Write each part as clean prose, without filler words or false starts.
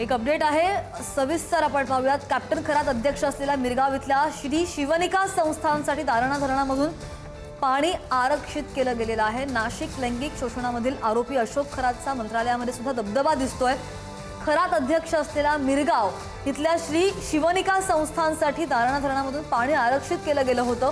एक अपडेट आहे, सविस्तर आपण पाहूयात। कॅप्टन खरात अध्यक्ष असलेल्या मिरगाव इथल्या श्री शिवनिका संस्थांसाठी दारणा धरणामधून पाणी आरक्षित केलं गेलेलं आहे। नाशिक लैंगिक शोषणामधील आरोपी अशोक खरातचा मंत्रालयामध्ये सुद्धा दबदबा दिसतोय। खरात अध्यक्ष असलेल्या मिरगाव इथल्या श्री शिवनिका संस्थांसाठी दारणा धरणामधून पाणी आरक्षित केलं गेलं होतं।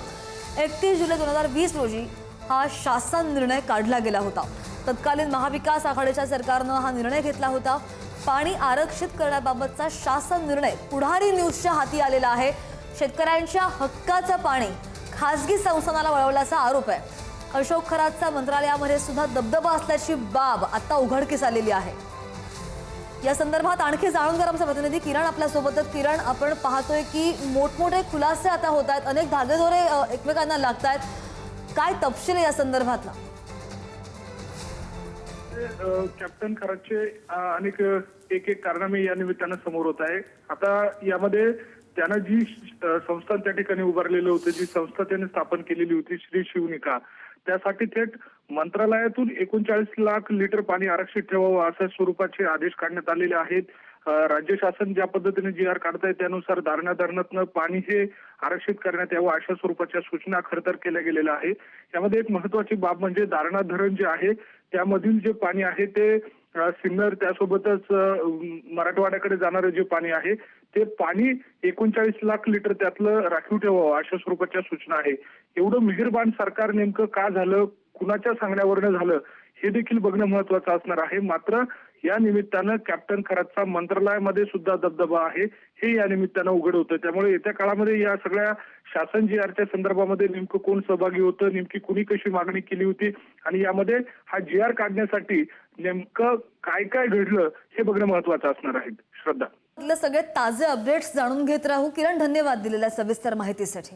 31 जुलै 2020 रोजी हा शासन निर्णय काढला गेला होता। तत्कालीन महाविकास आघाडीच्या सरकारनं हा निर्णय घेतला होता। पाणी आरक्षित करण्याबाबतचा शासन निर्णय पुढारी न्यूजच्या हाती आलेला आहे। शेतकऱ्यांच्या हक्काचं पाणी खासगी संस्थानाला वळवल्याचा आरोप आहे। अशोक खरातचा मंत्रालयामध्ये सुद्धा दबदबा असल्याची बाब आता उघडकीस आलेली आहे। या संदर्भात आणखी जाणून घेणार आमचे प्रतिनिधी किरण आपल्या सोबतच। किरण, आपण पाहतोय की मोठमोठे खुलासे आता होत आहेत, अनेक धागेदोरे एकमेकांना लागत आहेत। काय तपशील या संदर्भातला? कॅप्टन खरातचे अनेक एक कारनामे या निमित्तानं समोर होत आहे। आता यामध्ये त्यानं जी संस्था त्या ठिकाणी उभारलेलं होतं, जी संस्था त्याने स्थापन केलेली होती श्री शिवनिका, त्यासाठी थेट मंत्रालयातून 39 लाख लिटर पाणी आरक्षित ठेवावं अशा स्वरूपाचे आदेश काढण्यात आलेले आहेत। राज्य शासन ज्या पद्धतीने जी आर काढताय त्यानुसार दारणा धरणातनं पाणी हे आरक्षित करण्यात यावं अशा स्वरूपाच्या सूचना खरं तर केल्या गेलेल्या आहे। यामध्ये एक महत्वाची बाब म्हणजे दारणा धरण जे आहे त्यामधील जे पाणी आहे ते सिन्नर त्यासोबतच मराठवाड्याकडे जाणारं जे पाणी आहे ते पाणी 39 लाख लिटर त्यातलं राखीव ठेवावं अशा स्वरूपाच्या सूचना आहे। एवढं मेहरबान सरकार नेमकं का झालं, कुणाच्या सांगण्यावरनं झालं हे देखील बघणं महत्वाचं असणार आहे। मात्र या निमित्तानं कॅप्टन खरातचा मंत्रालयामध्ये सुद्धा दबदबा आहे हे या निमित्तानं उघड होतं। त्यामुळे येत्या काळामध्ये या सगळ्या शासन जी आरच्या संदर्भामध्ये नेमकं कोण सहभागी होतं, नेमकी कुणी कशी मागणी केली होती आणि यामध्ये हा जी आर काढण्यासाठी नेमकं काय काय घडलं हे बघणं महत्वाचं असणार आहे। श्रद्धा, सगळे ताजे अपडेट्स जाणून घेत राहू। किरण, धन्यवाद दिलेल्या सविस्तर माहितीसाठी।